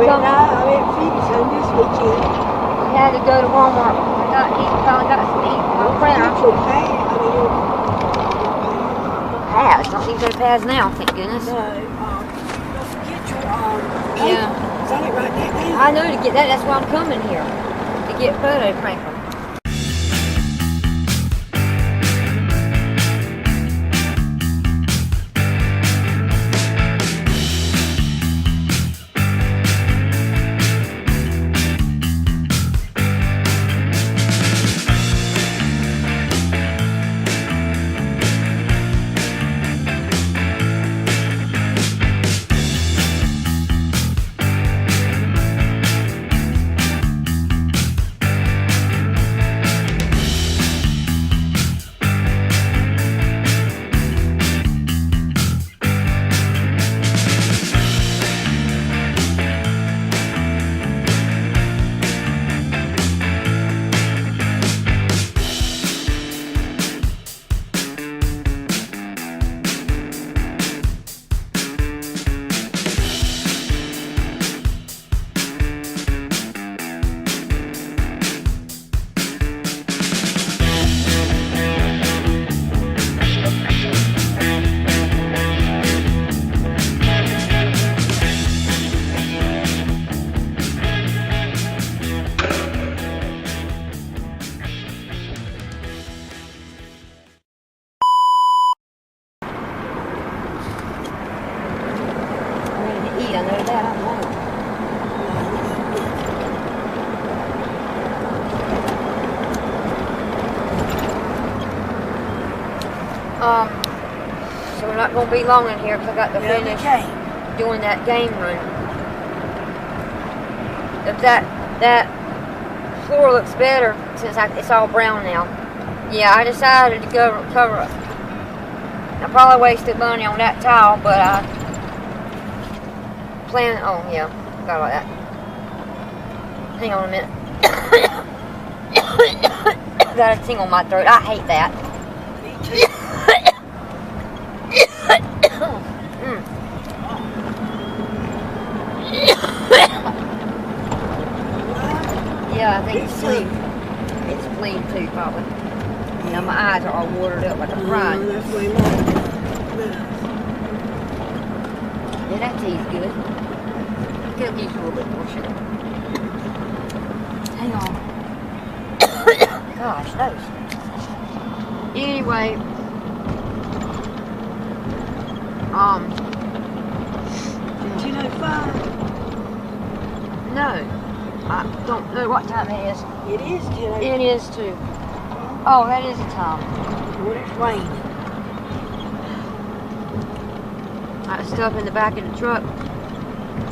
come? No, I went to Phoebe's home this weekend. We had to go to Walmart. He finally got some eat my printer. Pads. Don't need to go to pads now, thank goodness. No, don't forget your yeah. Is that it right there? I know to get that. That's why I'm coming here to get photo printer. I know that, I know. So we're not going to be long in here because I got to finish doing that game run. If that floor looks better since it's all brown now. Yeah, I decided to go cover up. I probably wasted money on that tile, but I plan. Oh yeah, forgot about that. Hang on a minute. Got a tingle in my throat. I hate that. Yeah, I think it's clean. It's clean too, probably. Now my eyes are all watered up like a fried. That's way more. Yeah, that tea's good. Could use a little bit more sugar. Hang on. Gosh, those. Anyway, 10:05. No. I don't know what time it is. It is 10:05. It is too. Oh, that is the time. When it's raining. Got stuff in the back of the truck.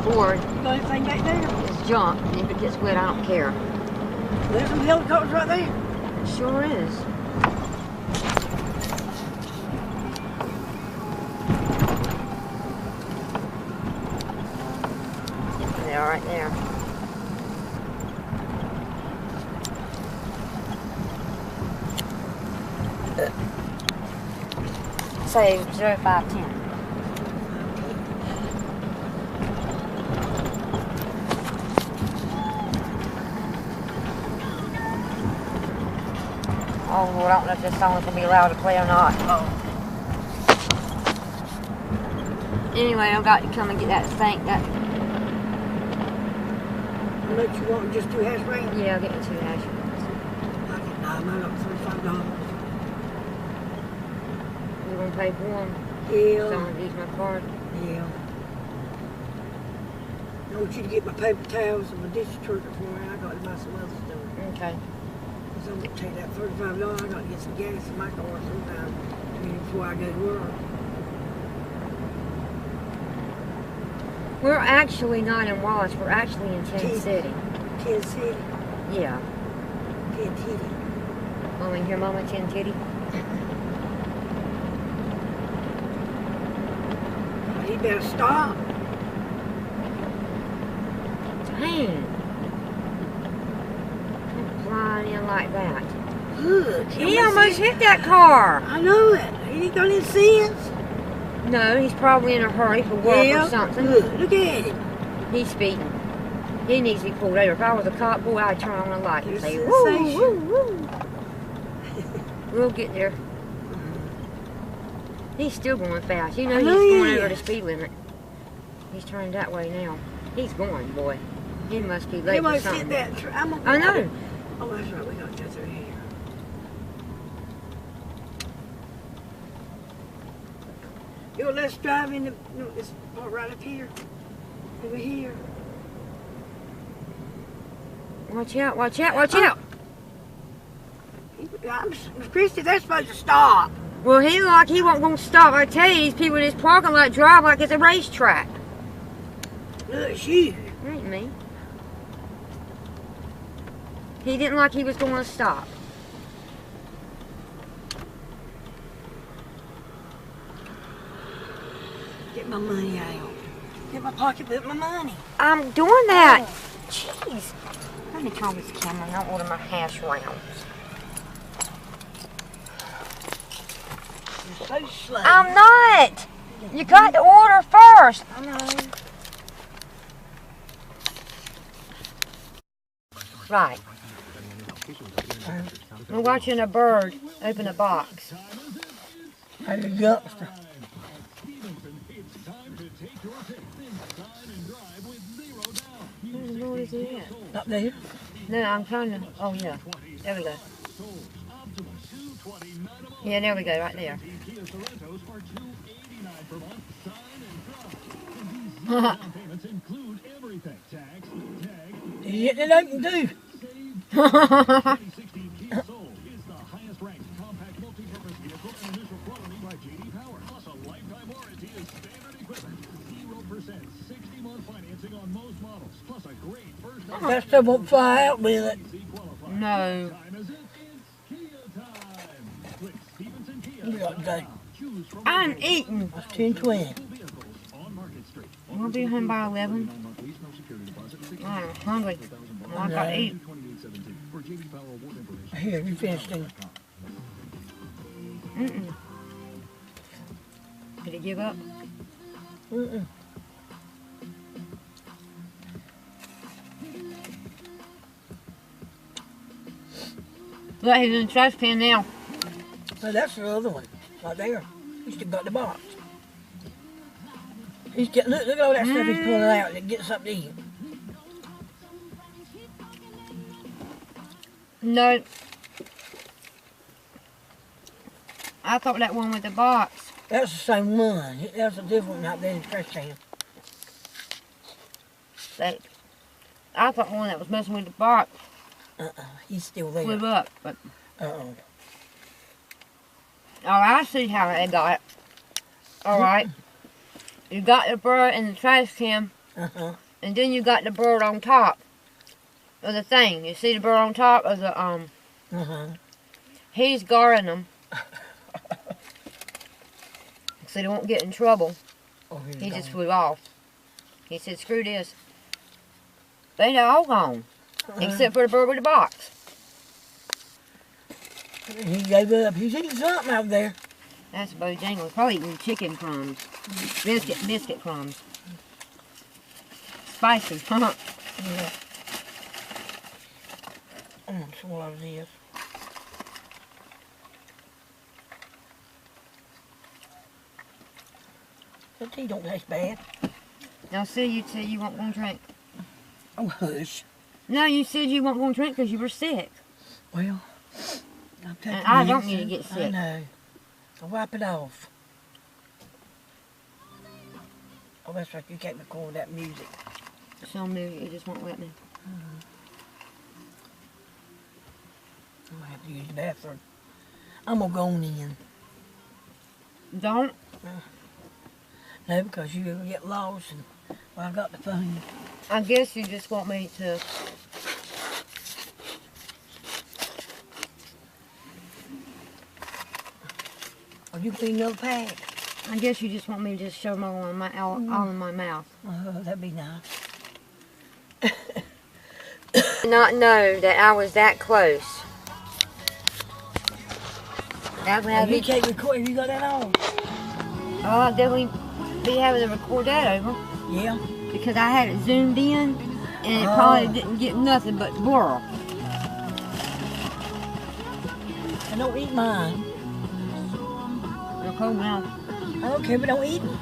Ford. You got anything back there? It's junk. And if it gets wet, I don't care. There's some helicopters right there. It sure is. They are right there. Say 0510. Oh Lord, I don't know if this song is going to be allowed to play or not. Anyway, I've got to come and get that thing. That. How much you want? Just 2 hash browns? Yeah, I'll get me 2 hash browns. Mine up $35. You're going to pay for one? Yeah. So I'm going to use my card? Yeah. I want you to get my paper towels and my dish detergent for me. I got to buy some other stuff. Okay. So I'm going to take that $35. I got to get some gas in my car sometime before I go to work. We're actually not in Wallace. We're actually in Tin City. Tin City? Yeah. Tin Titty. Mama, hear Mama Tin Titty? He better stop. Dang. Flying in like that. Look. He almost hit that car. I know it. He ain't got any sense. No, he's probably in a hurry for work or something. Look at him. He's speeding. He needs to be pulled over. If I was a cop, boy, I'd turn on the light and say, woo, Sensation. woo, woo. We'll get there. He's still going fast. You know he's going over the speed limit. He's turning that way now. He's going, boy. He must be late He for must something. hit that. I know. Oh, that's right. We got to go through here. Yo, let's drive in the. No, this part right up here. Over here. Watch out, watch out, watch out. Kristy, they're supposed to stop. Well, he look like he won't gonna stop. I tell you, these people in this parking lot drive like it's a racetrack. Look, it's you. That ain't me. He didn't like he was gonna stop. Get my money out. Get my pocketbook, my money. I'm doing that. Jeez. Let me turn this camera and I'll order my hash rounds. You're so slow. I'm not. You got to order first. I know. Right. We're watching a bird open a box. How you youngster? Where the Lord is he at? Up there. No, I'm trying to. Oh, yeah. There we go. Yeah, there we go, right there. You getting it open too? That stuff won't fly out with it. No. You got that. I'm eating. It's 10:20. We'll be home by 11. I'm hungry. I gotta eat. Here, you finished it. Mm-mm. Did he give up? Mm-mm. Look, he's in the trash can now. Well, that's the other one. Right there. He's still got the box. He's getting, look at all that stuff he's pulling out and get something to eat. No. I thought that one with the box. That's the same one. That's a different one out there in the trash can. That I thought one that was messing with the box He's still there. flew up, but Uh-oh. oh, I see how they got it. All right, you got the bird in the trash can, Uh-huh. and then you got the bird on top of the thing. You see the bird on top of the Uh-huh. He's guarding them, so they won't get in trouble. Oh, he's He just gone. flew off. He said, "Screw this." They all gone, except for the bird with the box. He gave up. He's eating something out there. That's Bojangles. Probably eating chicken crumbs. Biscuit crumbs. Spicy. Yeah. I'm gonna swallow this. That tea don't taste bad. Now, see, you said you weren't going to drink. Oh, hush. No, you said you weren't going to drink because you were sick. Well, I'm taking And I don't medicine. need to get I sick. know. I'll wipe it off. Oh, that's right. You can't record that music. Some movie, you just won't let me. I'm gonna have to use the bathroom. I'm gonna go on in. Don't. No, because you'll get lost and well, I got the phone. I guess you just want me to. Oh, you clean your pack? I guess you just want me to just shove them all in my mouth. Oh, that'd be nice. Did not know that I was that close. That would have You me. can't record if you got that on. Oh, I'll definitely be having to record that over Yeah. because I had it zoomed in. And it probably didn't get nothing but blur. I don't eat mine. They're cold now. I don't care, but don't eat them.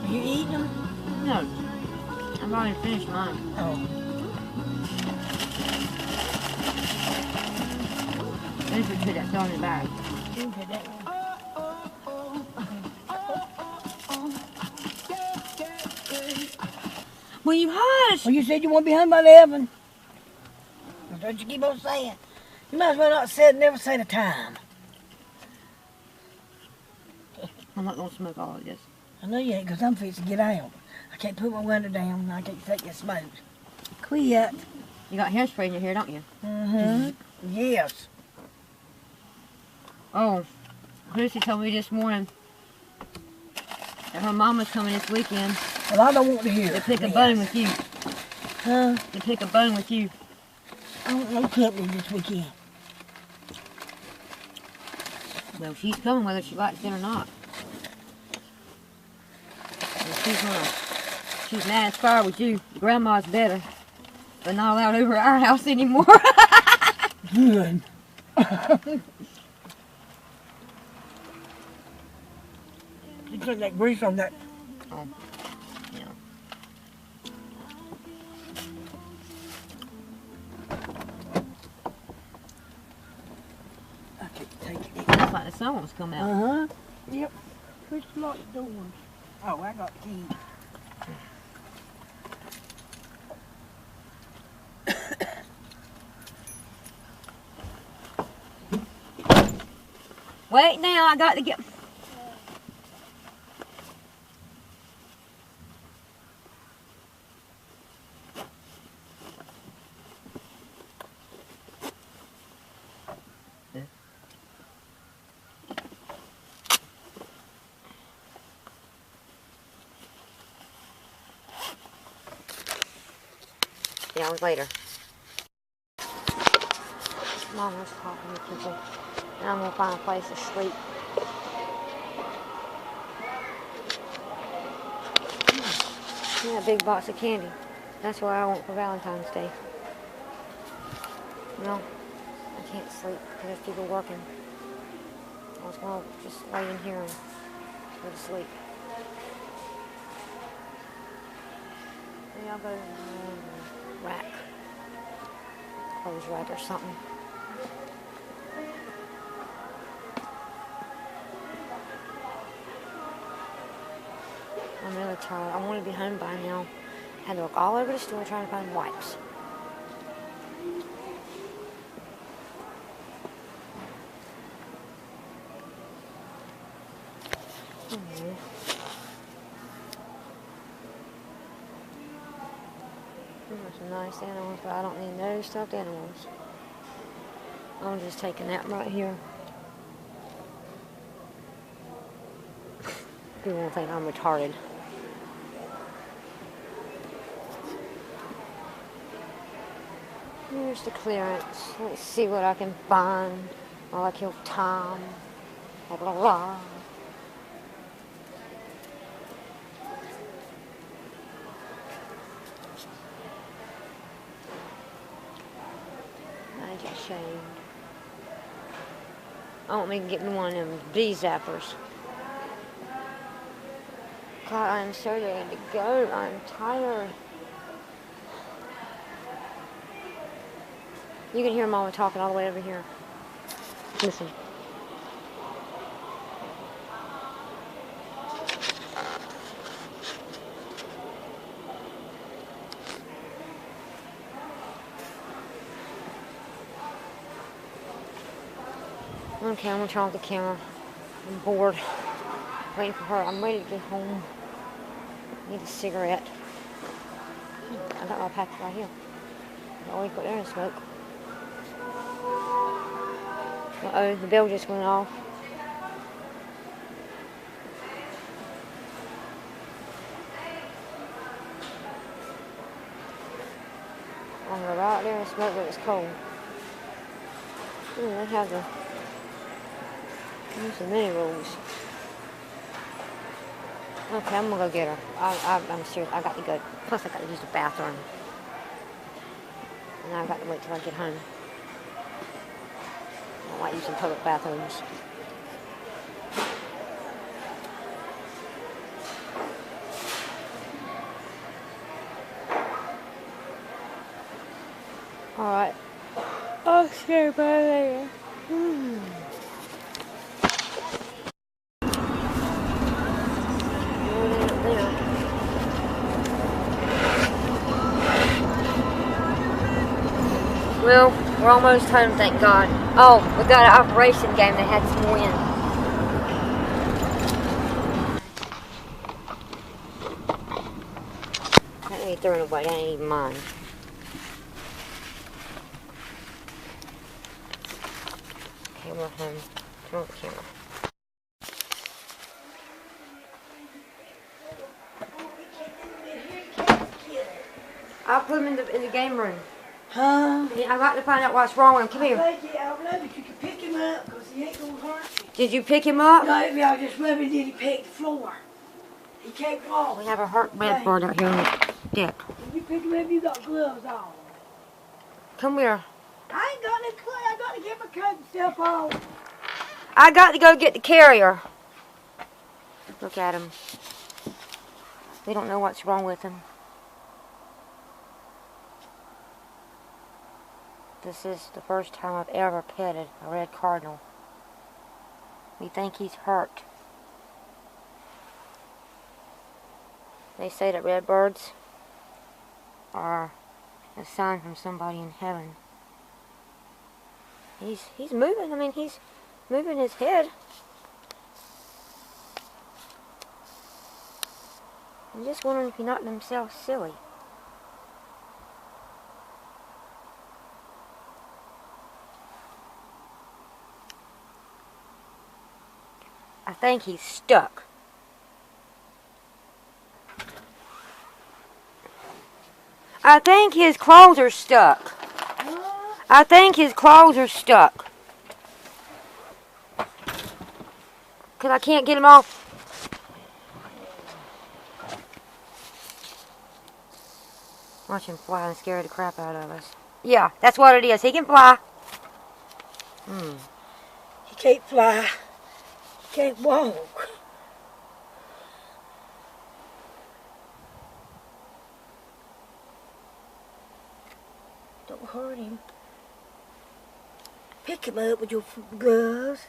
Are you eating them? No. I've already finished mine. Oh. Then we put that still in the bag. You can put that one. Well, you hush! Well, you said you won't be home by 11. That's what you keep on saying. You might as well not say, never say the time. I'm not going to smoke all of this. I know you ain't, because I'm fixing to get out. I can't put my window down, and I can't take that smoke. Quit. You got hairspray in your hair, don't you? Mm-hmm. Yes. Oh, Kristy told me this morning that her mama's coming this weekend Well, I don't want to hear to pick a this. bone with you. Huh? To pick a bone with you. I don't know company this weekend. Well, she's coming whether she likes it or not. And she's mad as fire with you. Grandma's better, but not allowed over at our house anymore. Good. You put that grease on that. Oh, yeah. I can't take it. Looks like the sun wants to come out. Uh-huh. Yep. Push the lock doors. Oh, I got the key. Wait now, I got to get... hours later. Mom was talking to people, and I'm gonna find a place to sleep. Yeah, a big box of candy. That's what I want for Valentine's Day. No, I can't sleep because there's people working. I was gonna just lay in here and go to sleep. Maybe I'll go to the rack. Clothes rack or something. I'm really tired. I want to be home by now. Had to look all over the store trying to find wipes. There's some nice animals, but I don't need no stuffed animals. I'm just taking that right here. People will think I'm retarded. Here's the clearance. Let's see what I can find while I kill time. Blah, blah, blah. I just shamed. I want me to get me one of them bee zappers. God, I'm so ready to go. I'm tired. You can hear Mama talking all the way over here. Listen. Okay, I'm gonna turn off the camera. I'm bored. Waiting for her. I'm ready to get home. Need a cigarette. I got my pack right here. I always go there and smoke. Uh-oh, the bell just went off. I'm gonna go right there and smoke, but it's cold. Ooh, they have the... There's the mini rolls. Okay, I'm gonna go get her. I'm serious. I got to go. Plus, I got to use the bathroom. And I got to wait till I get home. I don't like using public bathrooms. Alright. I'll see you later. Well, we're almost home, thank God. Oh, we got an operation game that had some wind. That ain't throwing away, that ain't even mine. Okay, we're home. Turn on the camera. I'll put him in the game room. Huh? Yeah, I'd like to find out what's wrong with him. Come here. I don't know, but you can pick him up because he ain't going to hurt you. Did you pick him up? No, I just rubbed it in, he pecked the floor. He can't walk. We have a hurt red bird out here on the deck. When you pick him up, you got gloves on. Come here. I ain't got no clue. I got to get my coat and stuff on. I got to go get the carrier. Look at him. We don't know what's wrong with him. This is the first time I've ever petted a red cardinal. We think he's hurt. They say that red birds are a sign from somebody in heaven. He's moving. I mean, he's moving his head. I'm just wondering if he knocked himself silly. I think he's stuck. I think his claws are stuck. I think his claws are stuck. Because I can't get him off. Watch him fly and scare the crap out of us. Yeah, that's what it is. He can fly. He can't fly. He can't walk. Don't hurt him. Pick him up with your gloves.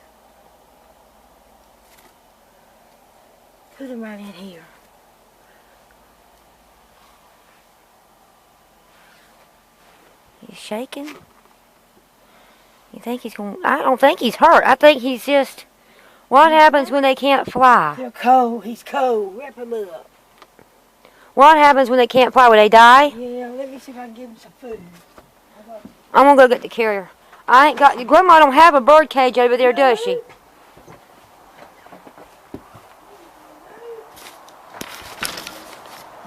Put him right in here. He's shaking. You think he's going? I don't think he's hurt. I think he's just. What happens when they can't fly? They're cold. He's cold. Wrap him up. What happens when they can't fly? Will they die? Yeah, let me see if I can give him some food. I'm gonna go get the carrier. I ain't got. Grandma don't have a bird cage over there, does she?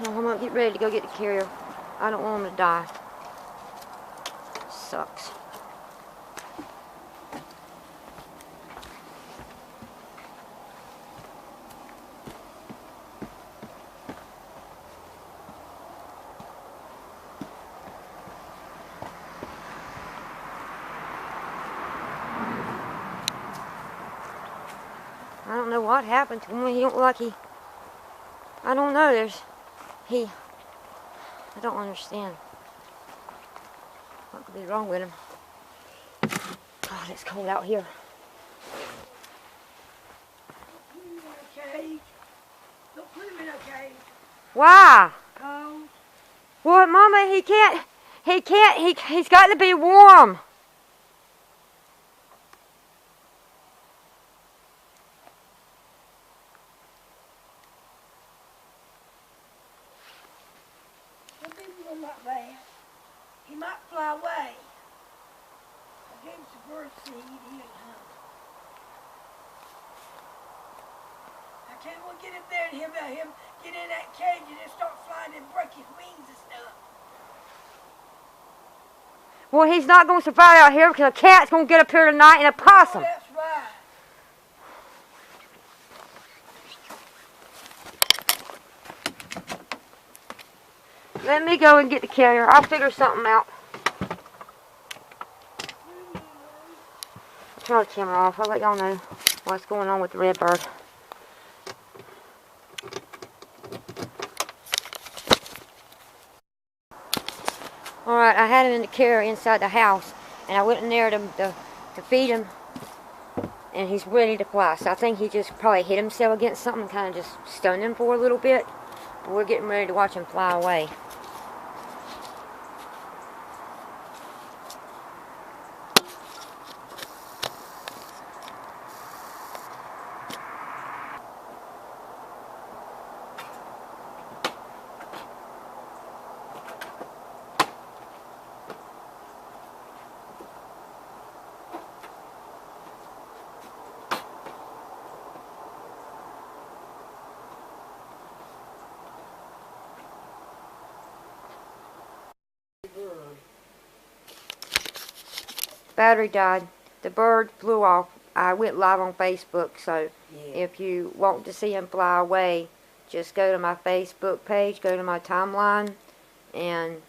Well, I'm gonna get ready to go get the carrier. I don't want him to die. Sucks. I don't know what happened to him. He don't look like he. I don't know. I don't understand. What could be wrong with him? God, it's cold out here. Don't put him in a cage. Why? Cold. Well, Mama, he can't. He's got to be warm. He might fly away. I gave him some bird seed. He ain't hungry. I can't well get him there and him get in that cage and then start flying and break his wings and stuff. Well, he's not going to survive out here because a cat's going to get up here tonight and a possum. Oh, that's right. Let me go and get the carrier. I'll figure something out. Turn the camera off. I'll let y'all know what's going on with the red bird. Alright, I had him in the carrier inside the house, and I went in there to feed him, and he's ready to fly. So I think he just probably hit himself against something, kind of just stunned him for a little bit. But we're getting ready to watch him fly away. Battery died. The bird flew off. I went live on Facebook, so if you want to see him fly away, just go to my Facebook page, go to my timeline, and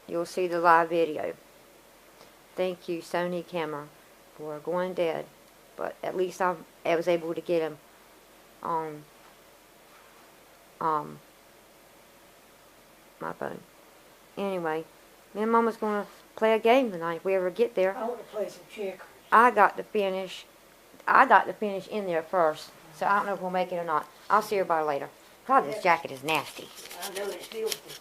you'll see the live video. Thank you, Sony camera, for going dead. But at least I was able to get him on my phone. Anyway, me and Mama's going to play a game tonight if we ever get there. I want to play some checkers. I got to finish in there first, so I don't know if we'll make it or not. I'll see everybody later. God, this jacket is nasty. I know it's filthy.